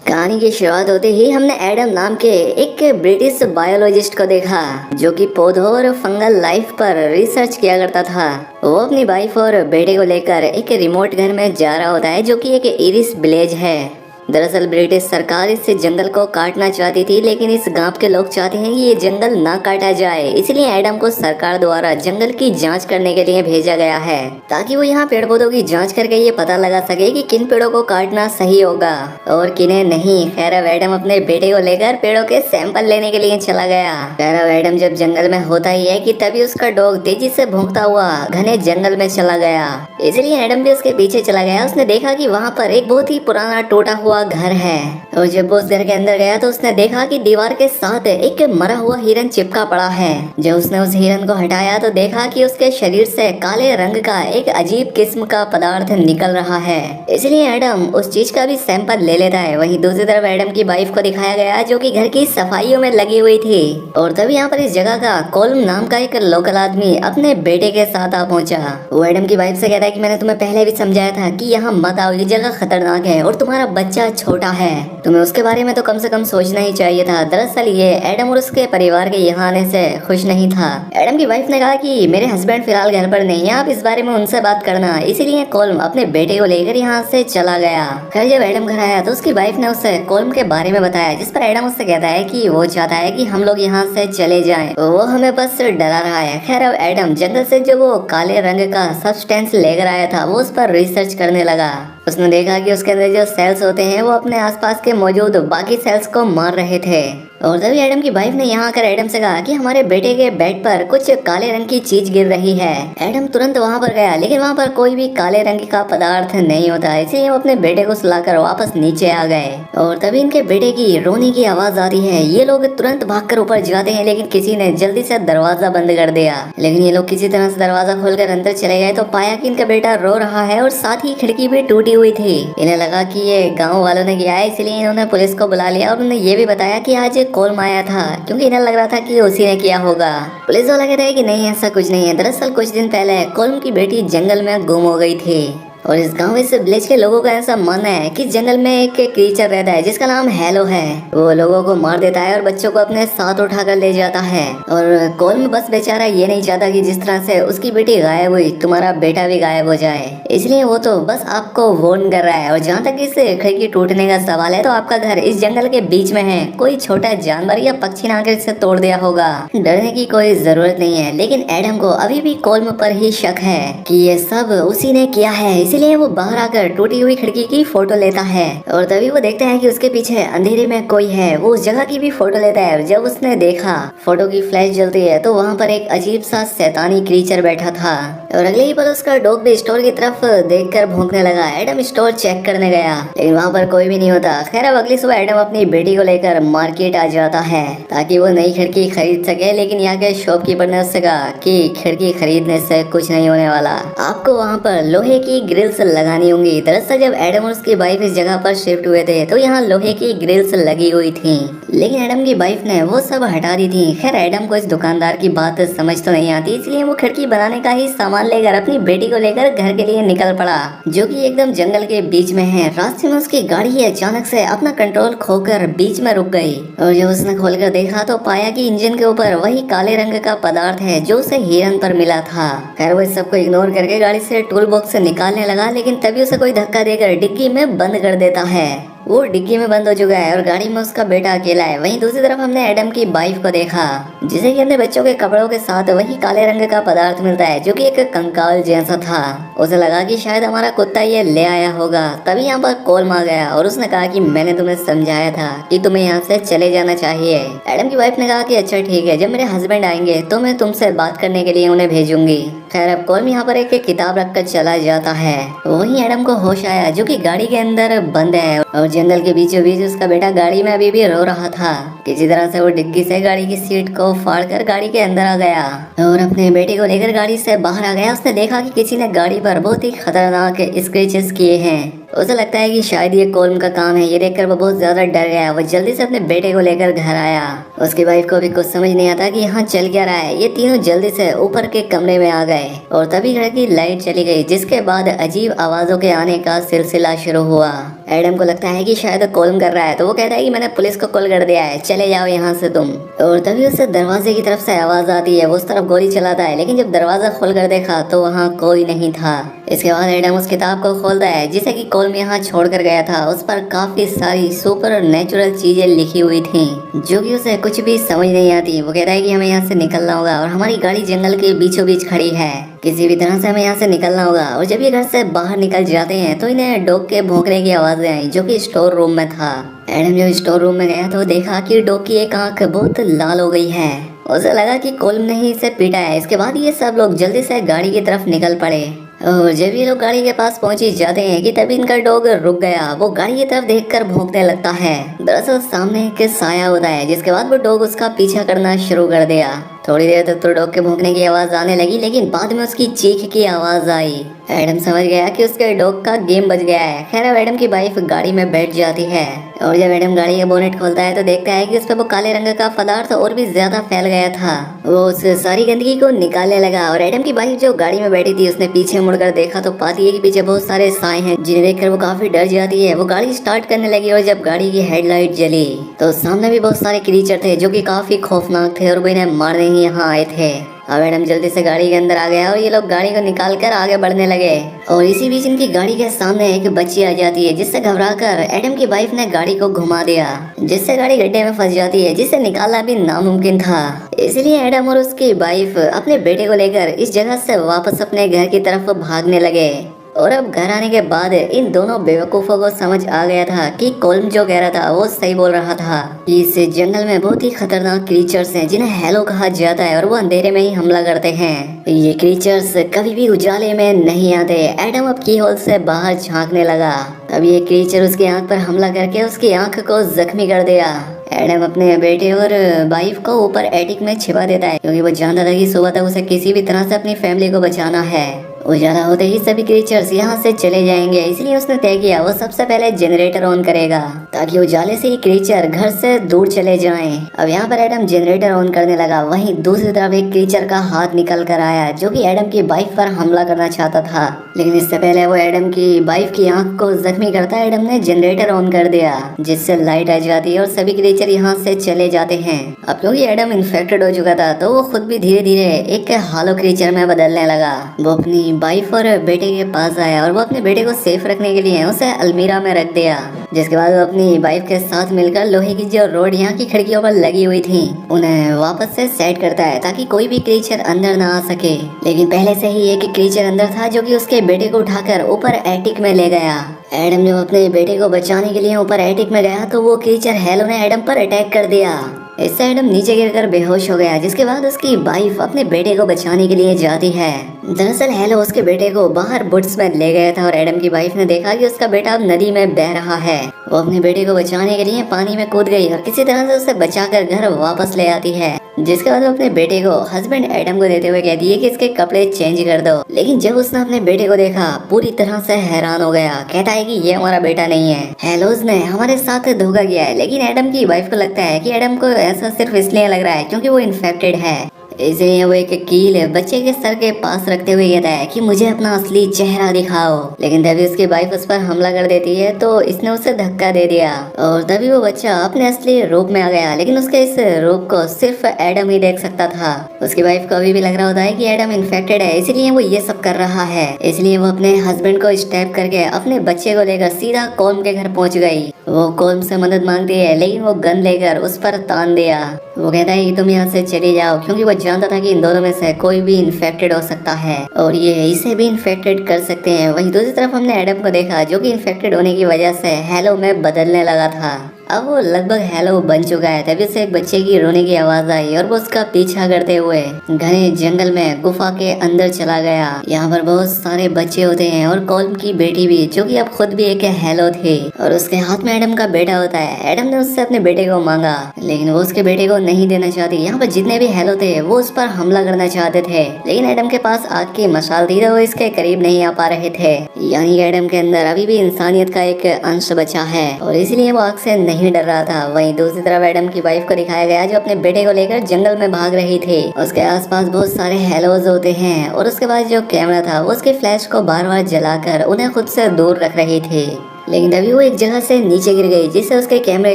कहानी की शुरुआत होते ही हमने एडम नाम के एक ब्रिटिश बायोलॉजिस्ट को देखा जो कि पौधों और फंगल लाइफ पर रिसर्च किया करता था। वो अपनी वाइफ और बेटे को लेकर एक रिमोट घर में जा रहा होता है जो कि एक इरिस विलेज है। दरअसल ब्रिटिश सरकार इस जंगल को काटना चाहती थी, लेकिन इस गांव के लोग चाहते हैं कि ये जंगल ना काटा जाए, इसलिए एडम को सरकार द्वारा जंगल की जांच करने के लिए भेजा गया है ताकि वो यहाँ पेड़ पौधों की जांच करके ये पता लगा सके कि किन पेड़ों को काटना सही होगा और किन्हें नहीं। खैर अब एडम अपने बेटे को लेकर पेड़ों के सैंपल लेने के लिए चला गया। खैर अब एडम जब जंगल में होता ही है कि तभी उसका डॉग तेजी से भौंकता हुआ घने जंगल में चला गया, इसलिए एडम भी उसके पीछे चला गया। उसने देखा कि वहाँ पर एक बहुत ही पुराना टूटा हुआ घर है और जब वो उस घर के अंदर गया तो उसने देखा कि दीवार के साथ एक मरा हुआ हिरन चिपका पड़ा है। जब उसने उस हिरन को हटाया तो देखा कि उसके शरीर से काले रंग का एक अजीब किस्म का पदार्थ निकल रहा है, इसलिए एडम उस चीज का भी सैंपल ले लेता है। वहीं दूसरी तरफ एडम की वाइफ को दिखाया गया जो कि घर की सफाइयों में लगी हुई थी और तभी यहाँ पर इस जगह का कोल्म नाम का एक लोकल आदमी अपने बेटे के साथ आ पहुंचा। वो एडम की वाइफ से कहता है कि मैंने तुम्हें पहले भी समझाया था कि यहाँ मत आओ, ये जगह खतरनाक है और तुम्हारा बच्चा छोटा है, तुम्हें उसके बारे में तो कम से कम सोचना ही चाहिए था। दरअसल ये एडम और उसके परिवार के यहाँ आने से खुश नहीं था। एडम की वाइफ ने कहा कि मेरे हस्बैंड फिलहाल घर पर नहीं है, आप इस बारे में उनसे बात करना, इसीलिए कोल्म अपने बेटे को लेकर यहाँ से चला गया। खैर जब एडम घर आया तो उसकी वाइफ ने उसे कोल्म के बारे में बताया, जिस पर एडम उससे कहता है कि वो चाहता है कि हम लोग यहाँ से चले जाएं, वो हमें बस डरा रहा है। खैर अब एडम जंगल से जो वो काले रंग का सब्सटेंस लेकर आया था वो उस पर रिसर्च करने लगा। उसने देखा कि उसके अंदर जो सेल्स होते हैं वो अपने आसपास के मौजूद बाकी सेल्स को मार रहे थे और तभी एडम की वाइफ ने यहाँ आकर एडम से कहा कि हमारे बेटे के बेड पर कुछ काले रंग की चीज गिर रही है। एडम तुरंत वहाँ पर गया, लेकिन वहाँ पर कोई भी काले रंग का पदार्थ नहीं होता, इसलिए वो अपने बेटे को सुलाकर वापस नीचे आ गए और तभी इनके बेटे की रोने की आवाज आती है। ये लोग तुरंत भागकर ऊपर जाते हैं, लेकिन किसी ने जल्दी से दरवाजा बंद कर दिया। लेकिन ये लोग किसी तरह से दरवाजा खोलकर अंदर चले गए तो पाया कि इनका बेटा रो रहा है और साथ ही खिड़की भी टूटी हुई थी। इन्हें लगा कि ये गाँव वालों ने किया है, इसलिए इन्होंने पुलिस को बुला लिया और उन्हें ये भी बताया कि आज कोल्म आया था, क्योंकि इन्हें लग रहा था कि उसी ने किया होगा। पुलिस वाला कहता है कि नहीं, ऐसा कुछ नहीं है। दरअसल कुछ दिन पहले कोल्म की बेटी जंगल में गुम हो गई थी और इस गांव इस विलेज के लोगों का ऐसा मानना है कि जंगल में एक क्रीचर रहता है जिसका नाम हेलो है। वो लोगों को मार देता है और बच्चों को अपने साथ उठाकर ले जाता है और कोल्म बस बेचारा ये नहीं चाहता कि जिस तरह से उसकी बेटी गायब हुई तुम्हारा बेटा भी गायब हो जाए, इसलिए वो तो बस आपको वार्न कर रहा है। और जहाँ तक इस खिड़की टूटने का सवाल है तो आपका घर इस जंगल के बीच में है, कोई छोटा जानवर या पक्षी ना आकर इसे तोड़ दिया होगा, डरने की कोई जरूरत नहीं है। लेकिन एडम को अभी भी कोल्म पर ही शक है कि ये सब उसी ने किया है, इसलिए वो बाहर आकर टूटी हुई खिड़की की फोटो लेता है और तभी वो देखता है कि उसके पीछे अंधेरे में कोई है। वो उस जगह की भी फोटो लेता है। जब उसने देखा फोटो की फ्लैश जलती है तो वहाँ पर एक अजीब सा शैतानी क्रीचर बैठा था और अगले ही पल उसका डॉग भी स्टोर की तरफ देखकर भौंकने लगा। एडम स्टोर चेक करने गया, लेकिन वहाँ पर कोई भी नहीं होता। खैर अब अगली सुबह एडम अपनी बेटी को लेकर मार्केट आ जाता है ताकि वो नई खिड़की खरीद सके, लेकिन यहाँ के शॉपकीपर ने उससे कहा कि खिड़की खरीदने से कुछ नहीं होने वाला, आपको वहाँ पर लोहे की ग्रिल्स लगानी होंगी। दरअसल जब एडम और उसकी वाइफ इस जगह पर शिफ्ट हुए थे तो यहाँ लोहे की ग्रिल्स लगी हुई थी, लेकिन एडम की वाइफ ने वो सब हटा दी थी। खैर एडम को इस दुकानदार की बात समझ तो नहीं आती, इसलिए वो खिड़की बनाने का ही सामान लेकर अपनी बेटी को लेकर घर के लिए निकल पड़ा, जो कि एकदम जंगल के बीच में है। रास्ते में उसकी गाड़ी अचानक से अपना कंट्रोल खोकर बीच में रुक गई और जब उसने खोलकर देखा तो पाया कि इंजन के ऊपर वही काले रंग का पदार्थ है जो उसे हिरन पर मिला था। खैर वो इस सबको इग्नोर करके गाड़ी से टूल बॉक्स से निकालने लगा, लेकिन तभी उसे कोई धक्का देकर डिग्गी में बंद कर देता है। वो डिग्गी में बंद हो चुका है और गाड़ी में उसका बेटा अकेला है। वहीं दूसरी तरफ हमने एडम की वाइफ को देखा जिसे कि अपने बच्चों के कपड़ों के साथ वही काले रंग का पदार्थ मिलता है जो कि एक कंकाल जैसा था। उसे लगा कि शायद हमारा कुत्ता ये ले आया होगा। तभी यहाँ पर कोल्म आ गया और उसने कहा कि मैंने तुम्हें समझाया था कि तुम्हें यहाँ से चले जाना चाहिए। एडम की वाइफ ने कहा कि अच्छा ठीक है, जब मेरे हस्बैंड आएंगे तो मैं तुमसे बात करने के लिए उन्हें भेजूंगी। खैर अब कोल्म यहाँ पर एक किताब रखकर चला जाता है। वहीं एडम को होश आया जो कि गाड़ी के अंदर बंद है और जंगल के बीचों बीच उसका बेटा गाड़ी में अभी भी रो रहा था। किसी तरह से वो डिग्गी से गाड़ी की सीट को फाड़कर गाड़ी के अंदर आ गया और अपने बेटे को लेकर गाड़ी से बाहर आ गया। उसने देखा कि किसी ने गाड़ी पर बहुत ही खतरनाक स्क्रैचेस किए हैं उसे लगता है कि शायद ये कोल्म का काम है। ये देखकर वो बहुत ज्यादा डर गया। वो जल्दी से अपने बेटे को लेकर घर आया। उसकी वाइफ को भी कुछ समझ नहीं आता कि यहाँ चल क्या रहा है। ये तीनों जल्दी से ऊपर के कमरे में आ गए और तभी घर की लाइट चली गई, जिसके बाद अजीब आवाजों के आने का सिलसिला शुरू हुआ। एडम को लगता है कि शायद कोल्म कर रहा है, तो वो कहता है कि मैंने पुलिस को कॉल कर दिया है, चले जाओ यहाँ से तुम। और तभी उसे दरवाजे की तरफ से आवाज आती है। वो उस तरफ गोली चलाता है, लेकिन जब दरवाजा खोल कर देखा तो वहाँ कोई नहीं था। इसके बाद एडम उस किताब को खोलता है जिसे कि कोल्म यहाँ छोड़ कर गया था। उस पर काफी सारी सुपर नेचुरल चीजें लिखी हुई थी जो कि उसे कुछ भी समझ नहीं आती। वो कहता है कि हमें यहाँ से निकलना होगा और हमारी गाड़ी जंगल के बीचों बीच खड़ी है, किसी भी तरह से हमें यहाँ से निकलना होगा। और जब ये घर से बाहर निकल जाते हैं तो इन्हें डॉग के भौंकने की आवाजें आई जो कि स्टोर रूम में था। एडम जब स्टोर रूम में गया तो देखा कि डॉग की एक आंख बहुत लाल हो गई है। उसे लगा कि कोल्म ने ही इसे पीटा है। इसके बाद ये सब लोग जल्दी से गाड़ी की तरफ निकल पड़े और जब ये लोग गाड़ी के पास पहुंची जाते हैं कि तभी इनका डॉग रुक गया। वो गाड़ी की तरफ देखकर भौंकने लगता है। दरअसल सामने एक साया होता है, जिसके बाद वो डॉग उसका पीछा करना शुरू कर दिया। थोड़ी देर तक तो डॉग के भौंकने की आवाज आने लगी, लेकिन बाद में उसकी चीख की आवाज आई। एडम समझ गया कि उसके डॉग का गेम बच गया है। खैर अब एडम की वाइफ गाड़ी में बैठ जाती है और जब एडम गाड़ी का बोनेट खोलता है तो देखता है कि उस पर वो काले रंग का पदार्थ और भी ज्यादा फैल गया था। वो उस सारी गंदगी को निकालने लगा और एडम की वाइफ जो गाड़ी में बैठी थी उसने पीछे मुड़कर देखा तो पाती है कि पीछे बहुत सारे साए हैं, जिन्हें देखकर वो काफी डर जाती है। वो गाड़ी स्टार्ट करने लगी और जब गाड़ी की हेडलाइट जली तो सामने भी बहुत सारे क्रीचर थे जो कि काफी खौफनाक थे और वो इन्हें मारने ही यहाँ आए थे। अब एडम जल्दी से गाड़ी के अंदर आ गया और ये लोग गाड़ी को निकालकर आगे बढ़ने लगे और इसी बीच इनकी गाड़ी के सामने एक बच्ची आ जाती है, जिससे घबराकर एडम की वाइफ ने गाड़ी को घुमा दिया, जिससे गाड़ी गड्ढे में फंस जाती है, जिसे निकालना भी नामुमकिन था। इसलिए एडम और उसकी वाइफ अपने बेटे को लेकर इस जगह से वापस अपने घर की तरफ भागने लगे। और अब घर आने के बाद इन दोनों बेवकूफों को समझ आ गया था कि कोल्म जो कह रहा था वो सही बोल रहा था। इस जंगल में बहुत ही खतरनाक क्रीचर्स हैं जिन्हें हेलो कहा जाता है और वो अंधेरे में ही हमला करते हैं। ये क्रीचर्स कभी भी उजाले में नहीं आते। एडम अब की होल से बाहर झांकने लगा, तब ये क्रीचर उसकी आंख पर हमला करके उसकी आंख को जख्मी कर दिया। एडम अपने बेटे और वाइफ को ऊपर एटिक में छिपा देता है क्योंकि वो जानता था कि सुबह तक उसे किसी भी तरह से अपनी फैमिली को बचाना है। उजाला होते ही सभी क्रीचर्स यहाँ से चले जाएंगे, इसलिए उसने तय किया वो सबसे पहले जनरेटर ऑन करेगा ताकि उजाले से ही क्रीचर घर से दूर चले जाएं। अब यहाँ पर एडम जनरेटर ऑन करने लगा। वहीं दूसरी तरफ एक क्रीचर का हाथ निकल कर आया जो कि एडम की वाइफ पर हमला करना चाहता था, लेकिन इससे पहले वो एडम की वाइफ की आंख को जख्मी करता एडम ने जनरेटर ऑन कर दिया, जिससे लाइट आ जाती है और सभी क्रीचर यहाँ से चले जाते हैं। अब क्योंकि एडम इन्फेक्टेड हो चुका था तो वो खुद भी धीरे धीरे एक हालो क्रीचर में बदलने लगा। वो अपनी वाइफ और बेटे के पास आया और वो अपने बेटे को सेफ रखने के लिए उसे अलमीरा में रख दिया, जिसके बाद वो अपनी वाइफ के साथ मिलकर लोहे की जो रोड यहाँ की खिड़कियों पर लगी हुई थी उन्हें वापस से सेट करता है ताकि कोई भी क्रीचर अंदर ना आ सके। लेकिन पहले से ही एक क्रीचर अंदर था जो कि उसके बेटे को उठाकर ऊपर एटिक में ले गया। एडम जब अपने बेटे को बचाने के लिए ऊपर एटिक में गया तो वो क्रीचर हेलो ने एडम पर अटैक कर दिया। इससे एडम नीचे गिरकर बेहोश हो गया, जिसके बाद उसकी वाइफ अपने बेटे को बचाने के लिए जाती है। दरअसल हेलो उसके बेटे को बाहर बुट्स में ले गया था और एडम की वाइफ ने देखा कि उसका बेटा अब नदी में बह रहा है। वो अपने बेटे को बचाने के लिए पानी में कूद गई और किसी तरह से उसे बचाकर घर वापस ले आती है, जिसके बाद वो अपने बेटे को हस्बैंड एडम को देते हुए कहती है कि इसके कपड़े चेंज कर दो। लेकिन जब उसने अपने बेटे को देखा पूरी तरह से हैरान हो गया। कहता है कि ये हमारा बेटा नहीं है, हेलोज ने हमारे साथ धोखा किया है। लेकिन एडम की वाइफ को लगता है कि एडम को ऐसा सिर्फ इसलिए लग रहा है क्योंकि वो इन्फेक्टेड है, इसलिए वो एक कील बच्चे के सर के पास रखते हुए कहता है कि मुझे अपना असली चेहरा दिखाओ। लेकिन तभी उसकी वाइफ उस पर हमला कर देती है तो इसने उसे धक्का दे दिया और तभी वो बच्चा अपने असली रूप में आ गया। लेकिन उसके इस रूप को सिर्फ एडम ही देख सकता था। उसकी वाइफ को अभी भी लग रहा होता है कि एडम इन्फेक्टेड है, इसलिए वो ये सब कर रहा है। इसलिए वो अपने हस्बैंड को स्टैप करके अपने बच्चे को लेकर सीधा कोल्म के घर पहुंच गई। वो कोल्म से मदद मांगती है, लेकिन वो गन लेकर उस पर तान दिया। वो कहता है कि तुम यहाँ से चले जाओ, क्योंकि वो जानता था कि इन दोनों में से कोई भी इन्फेक्टेड हो सकता है और ये इसे भी इन्फेक्टेड कर सकते हैं। वहीं दूसरी तरफ हमने एडम को देखा जो कि इन्फेक्टेड होने की वजह से हेलो में बदलने लगा था। अब वो लगभग हेलो बन चुका है। तभी उसे एक बच्चे की रोने की आवाज आई और वो उसका पीछा करते हुए घने जंगल में गुफा के अंदर चला गया। यहाँ पर बहुत सारे बच्चे होते हैं और कॉल्म की बेटी भी, जो कि अब खुद भी एक हेलो थी, और उसके हाथ में एडम का बेटा होता है। एडम ने उससे अपने बेटे को मांगा, लेकिन वो उसके बेटे को नहीं देना चाहती। यहाँ पर जितने भी हेलो थे वो उस पर हमला करना चाहते थे, लेकिन एडम के पास आग की मशाल थी तो वो इसके करीब नहीं आ पा रहे थे। यानी एडम के अंदर अभी भी इंसानियत का एक अंश बचा है और इसलिए वो आग से नहीं डर रहा था। वहीं दूसरी तरफ एडम की वाइफ को दिखाया गया जो अपने बेटे को लेकर जंगल में भाग रही थी। उसके आसपास बहुत सारे हेलोज होते हैं और उसके बाद जो कैमरा था वो उसके फ्लैश को बार बार जलाकर उन्हें खुद से दूर रख रही थी। लेकिन तभी वो एक जगह से नीचे गिर गई जिससे उसके कैमरे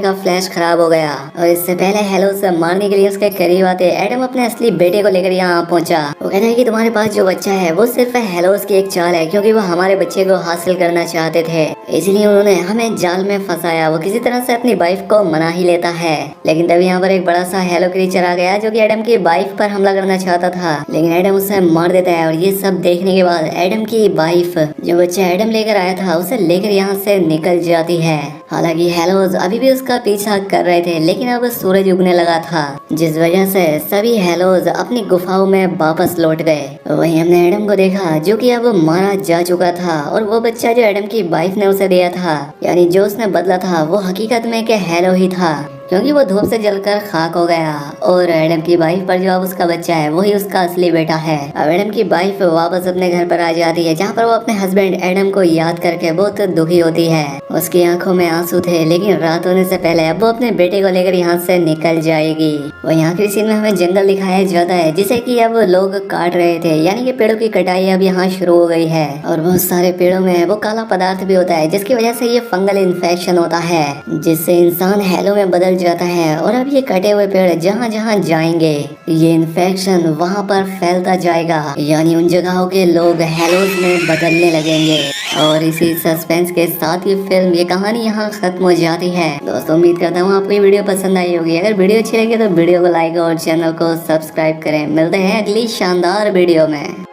का फ्लैश खराब हो गया और इससे पहले हेलो से मारने के लिए उसके करीब आते एडम अपने असली बेटे को लेकर यहाँ पहुंचा। वो कहता है कि तुम्हारे पास जो बच्चा है वो सिर्फ हेलोस की एक चाल है, क्योंकि वो हमारे बच्चे को हासिल करना चाहते थे, इसलिए उन्होंने हमें जाल में फंसाया। वो किसी तरह से अपनी वाइफ को मना ही लेता है। लेकिन तभी यहाँ पर एक बड़ा सा हेलो क्रीचर आ गया जो कि एडम की वाइफ पर हमला करना चाहता था, लेकिन एडम उसे मार देता है। और ये सब देखने के बाद एडम की वाइफ जो बच्चा एडम लेकर आया था उसे लेकर यहाँ से निकल जाती है। हालांकि हेलोज अभी भी उसका पीछा कर रहे थे, लेकिन अब सूरज उगने लगा था, जिस वजह से सभी हेलोज अपनी गुफाओं में वापस लौट गए। वहीं हमने एडम को देखा जो कि अब मारा जा चुका था और वो बच्चा जो एडम की वाइफ ने उसे दिया था, यानी जो उसने बदला था, वो हकीकत में एक हेलो ही था, क्योंकि वो धूप से जलकर खाक हो गया। और एडम की वाइफ पर जो अब उसका बच्चा है वही उसका असली बेटा है। अब एडम की वाइफ वापस अपने घर पर आ जाती है, जहाँ पर वो अपने हस्बैंड एडम को याद करके बहुत दुखी होती है। उसकी आंखों में आंसू थे, लेकिन रात होने से पहले अब वो अपने बेटे को लेकर यहाँ से निकल जाएगी। वहीं आखिरी सीन में हमें जंगल दिखाया जाता है जिसे कि अब लोग काट रहे थे, यानी कि पेड़ों की कटाई अब यहाँ शुरू हो गई है और बहुत सारे पेड़ों में वो काला पदार्थ भी होता है जिसकी वजह से ये फंगल इन्फेक्शन होता है, जिससे इंसान हेलो में बदल जाता है। और अब ये कटे हुए पेड़ जहाँ जहाँ जाएंगे ये इन्फेक्शन वहाँ पर फैलता जाएगा, यानी उन जगहों के लोग हेलोज में बदलने लगेंगे। और इसी सस्पेंस के साथ ये फिल्म, ये कहानी यहाँ खत्म हो जाती है। दोस्तों उम्मीद करता हूँ आपको ये वीडियो पसंद आई होगी। अगर वीडियो अच्छी लगी तो वीडियो को लाइक और चैनल को सब्सक्राइब करें। मिलते हैं अगली शानदार वीडियो में।